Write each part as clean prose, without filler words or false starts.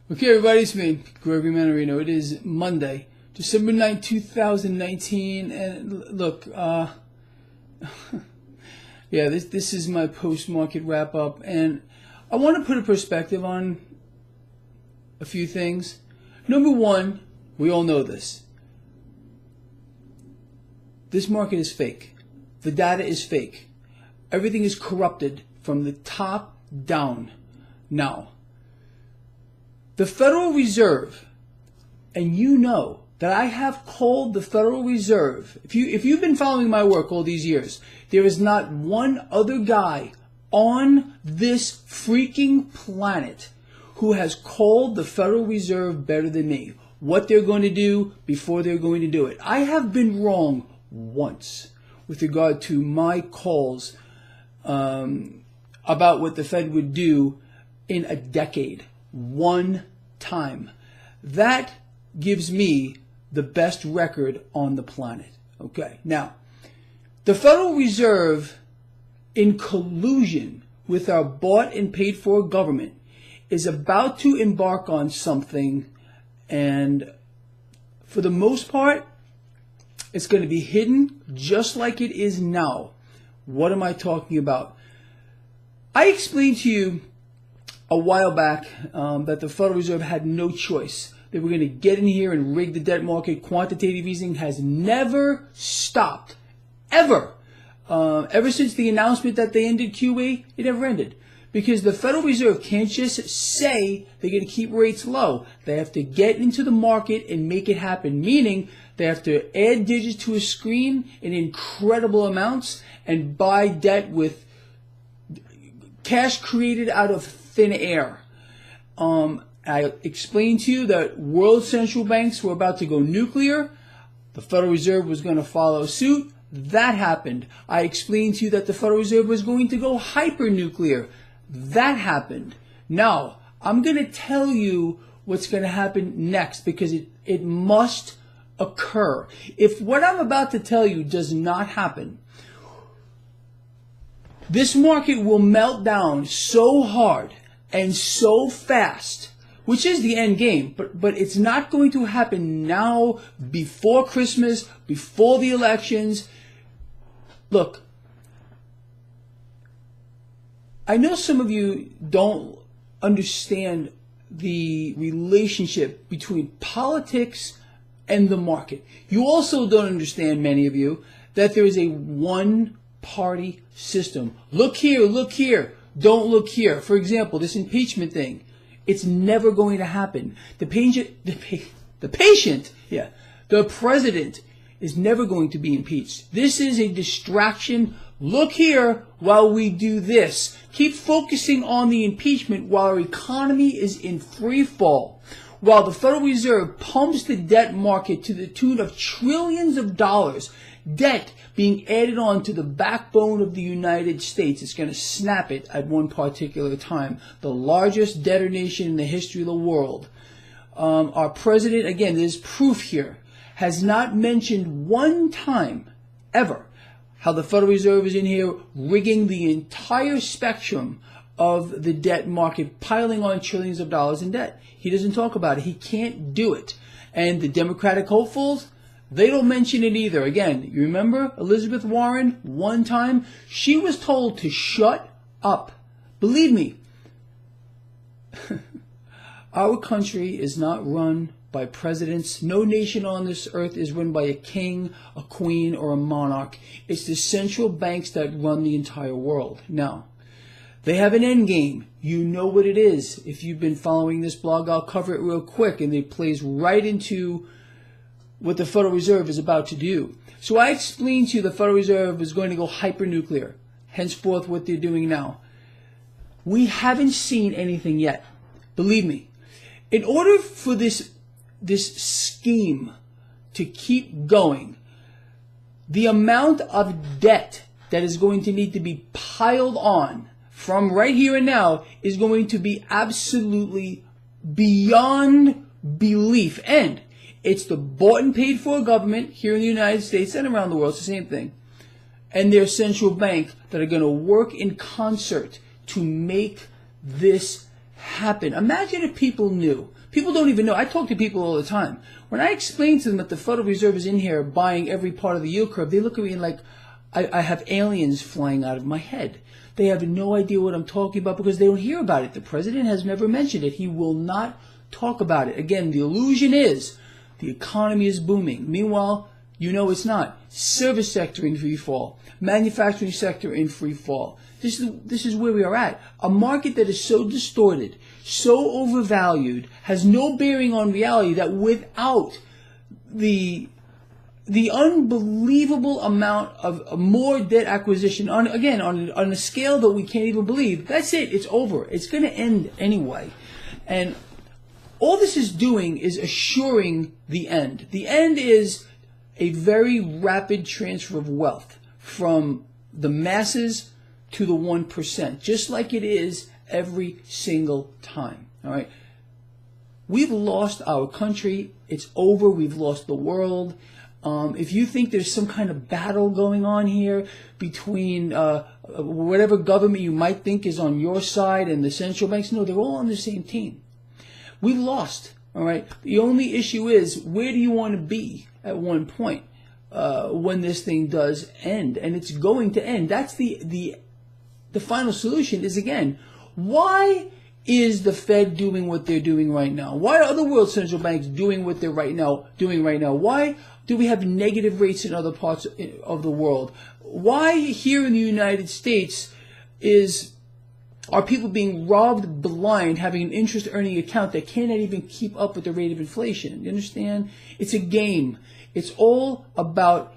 Okay, everybody, it's me, Gregory Manarino. It is Monday, December 9th, 2019, and look, yeah, this is my post-market wrap-up, and I want to put a perspective on a few things. Number one, we all know this. This market is fake. The data is fake. Everything is corrupted from the top down. Now, the Federal Reserve, and you know that I have called the Federal Reserve, if you've been following my work all these years, there is not one other guy on this freaking planet who has called the Federal Reserve better than me. What they're going to do before they're going to do it. I have been wrong once with regard to my calls about what the Fed would do in a decade. One time. That gives me the best record on the planet. Okay. Now, the Federal Reserve, in collusion with our bought and paid for government, is about to embark on something, and for the most part, it's going to be hidden just like it is now. What am I talking about? I explained to you a while back that the Federal Reserve had no choice. They were going to get in here and rig the debt market. Quantitative easing has never stopped, ever. Ever since the announcement that they ended QE, it never ended. Because the Federal Reserve can't just say they're going to keep rates low. They have to get into the market and make it happen. Meaning they have to add digits to a screen in incredible amounts and buy debt with cash created out of thin air. I explained to you that world central banks were about to go nuclear. The Federal Reserve was going to follow suit. That happened. I explained to you that the Federal Reserve was going to go hyper-nuclear. That happened. Now, I'm going to tell you what's going to happen next because it must occur. If what I'm about to tell you does not happen, this market will melt down so hard and so fast, which is the end game, but it's not going to happen now, before Christmas, before the elections. Look, I know some of you don't understand the relationship between politics and the market. You also don't understand, many of you, that there is a one-party system. Look here, don't look here. For example, this impeachment thing, it's never going to happen. The president is never going to be impeached. This is a distraction. Look here while we do this. Keep focusing on the impeachment while our economy is in free fall. While the Federal Reserve pumps the debt market to the tune of trillions of dollars, debt being added on to the backbone of the United States. It's going to snap it at one particular time. The largest debtor nation in the history of the world. Our president, again, there's proof here, has not mentioned one time ever how the Federal Reserve is in here rigging the entire spectrum of the debt market, piling on trillions of dollars in debt. He doesn't talk about it. He can't do it. And the Democratic hopefuls, they don't mention it either. Again, you remember Elizabeth Warren, one time, she was told to shut up. Believe me, our country is not run by presidents. No nation on this earth is run by a king, a queen, or a monarch. It's the central banks that run the entire world. Now, they have an end game. You know what it is. If you've been following this blog, I'll cover it real quick, and it plays right into what the Federal Reserve is about to do. So I explained to you the Federal Reserve is going to go hyper-nuclear, henceforth what they're doing now. We haven't seen anything yet. Believe me. In order for this scheme to keep going, the amount of debt that is going to need to be piled on from right here and now is going to be absolutely beyond belief. And it's the bought and paid for government here in the United States and around the world, it's the same thing, and their central bank that are going to work in concert to make this happen. Imagine if people knew People don't even know. I talk to people all the time. When I explain to them that the Federal Reserve is in here buying every part of the yield curve, they look at me like I have aliens flying out of my head. They have no idea what I'm talking about because they don't hear about it. The president has never mentioned it. He will not talk about it. Again, the illusion is the economy is booming. Meanwhile, you know it's not. Service sector in free fall. Manufacturing sector in free fall. This is where we are at. A market that is so distorted, so overvalued, has no bearing on reality that without the unbelievable amount of more debt acquisition, on a scale that we can't even believe, that's it. It's over. It's going to end anyway. And all this is doing is assuring the end. The end is a very rapid transfer of wealth from the masses to the 1%, just like it is every single time. All right. We've lost our country. It's over. We've lost the world. If you think there's some kind of battle going on here between whatever government you might think is on your side and the central banks, no, they're all on the same team. We've lost. All right. The only issue is, where do you want to be at one point when this thing does end? And it's going to end. That's the final solution. Is, again, why is the Fed doing what they're doing right now? Why are other world central banks doing what they're doing right now? Why do we have negative rates in other parts of the world? Why here in the United States are people being robbed blind, having an interest-earning account that cannot even keep up with the rate of inflation? You understand? It's a game. It's all about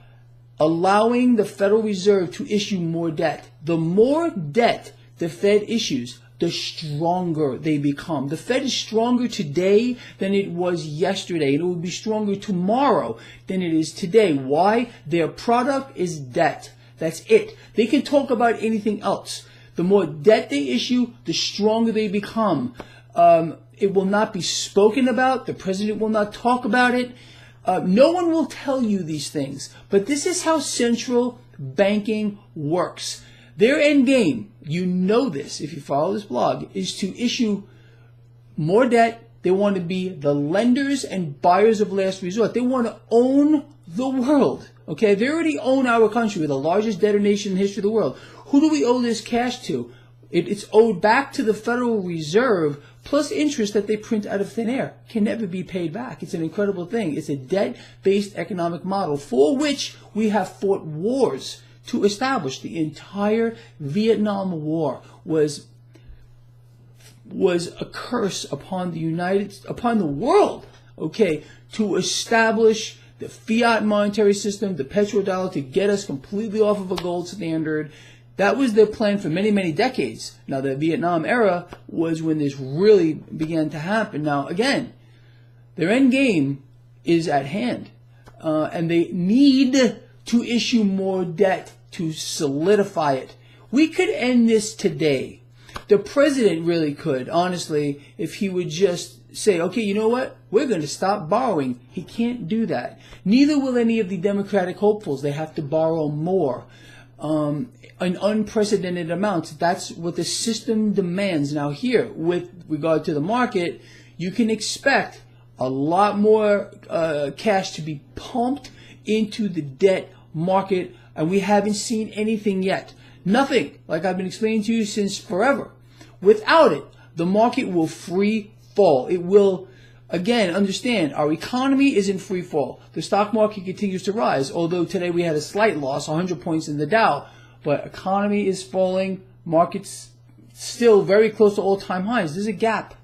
allowing the Federal Reserve to issue more debt. The more debt the Fed issues, the stronger they become. The Fed is stronger today than it was yesterday, and it will be stronger tomorrow than it is today. Why? Their product is debt. That's it. They can talk about anything else. The more debt they issue, the stronger they become. It will not be spoken about. The president will not talk about it. No one will tell you these things. But this is how central banking works. Their end game, you know this if you follow this blog, is to issue more debt. They want to be the lenders and buyers of last resort. They want to own the world. Okay, they already own our country. We're the largest debtor nation in the history of the world. Who do we owe this cash to? It's owed back to the Federal Reserve, plus interest that they print out of thin air. Can never be paid back. It's an incredible thing. It's a debt-based economic model for which we have fought wars to establish. The entire Vietnam War was a curse upon the world, okay, to establish the fiat monetary system, the petrodollar, to get us completely off of a gold standard. That was their plan for many, many decades. Now, the Vietnam era was when this really began to happen. Now, again, their end game is at hand, and they need to issue more debt to solidify it. We could end this today. The president really could, honestly, if he would just say, okay, you know what? We're going to stop borrowing. He can't do that. Neither will any of the Democratic hopefuls. They have to borrow more. In unprecedented amounts. That's what the system demands. Now here, with regard to the market, you can expect a lot more cash to be pumped into the debt market, and we haven't seen anything yet. Nothing, like I've been explaining to you since forever. Without it, the market will free fall. It will, again, understand, our economy is in free fall. The stock market continues to rise, although today we had a slight loss, 100 points in the Dow. But economy is falling, markets still very close to all-time highs. There's a gap.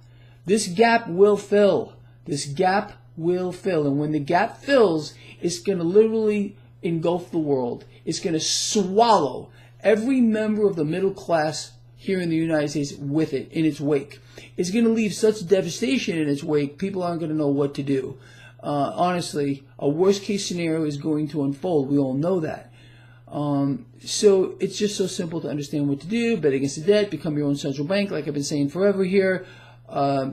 This gap will fill. This gap will fill. And when the gap fills, it's going to literally engulf the world. It's going to swallow every member of the middle class here in the United States with it, in its wake. It's going to leave such devastation in its wake, people aren't going to know what to do. Honestly, a worst-case scenario is going to unfold. We all know that. So it's just so simple to understand what to do. Bet against the debt, become your own central bank, like I've been saying forever here.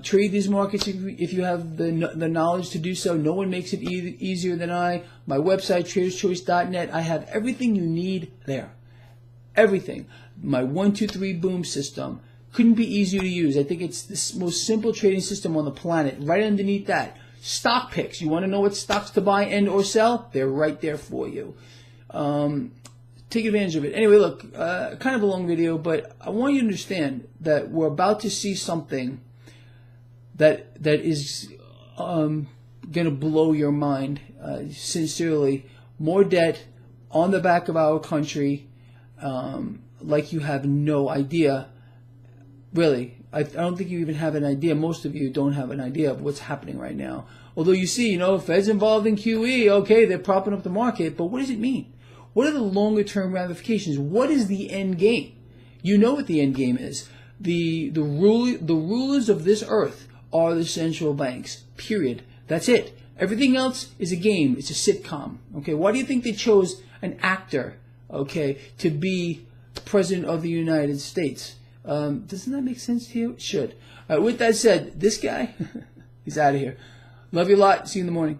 Trade these markets if you have the knowledge to do so. No one makes it easier than I. My website, traderschoice.net, I have everything you need there. Everything. My 1, 2, 3 boom system, couldn't be easier to use. I think it's the most simple trading system on the planet. Right underneath that, stock picks. You want to know what stocks to buy and or sell? They're right there for you. Take advantage of it. Anyway, look, kind of a long video, but I want you to understand that we're about to see something that is going to blow your mind. Sincerely, more debt on the back of our country, like you have no idea. Really, I don't think you even have an idea. Most of you don't have an idea of what's happening right now. Although you see, Fed's involved in QE, okay, they're propping up the market, but what does it mean? What are the longer term ramifications? What is the end game? You know what the end game is. The rulers of this earth are the central banks, period. That's it. Everything else is a game. It's a sitcom. Okay, why do you think they chose an actor, okay, to be president of the United States? Doesn't that make sense to you? It should. With that said, this guy, he's out of here. Love you a lot. See you in the morning.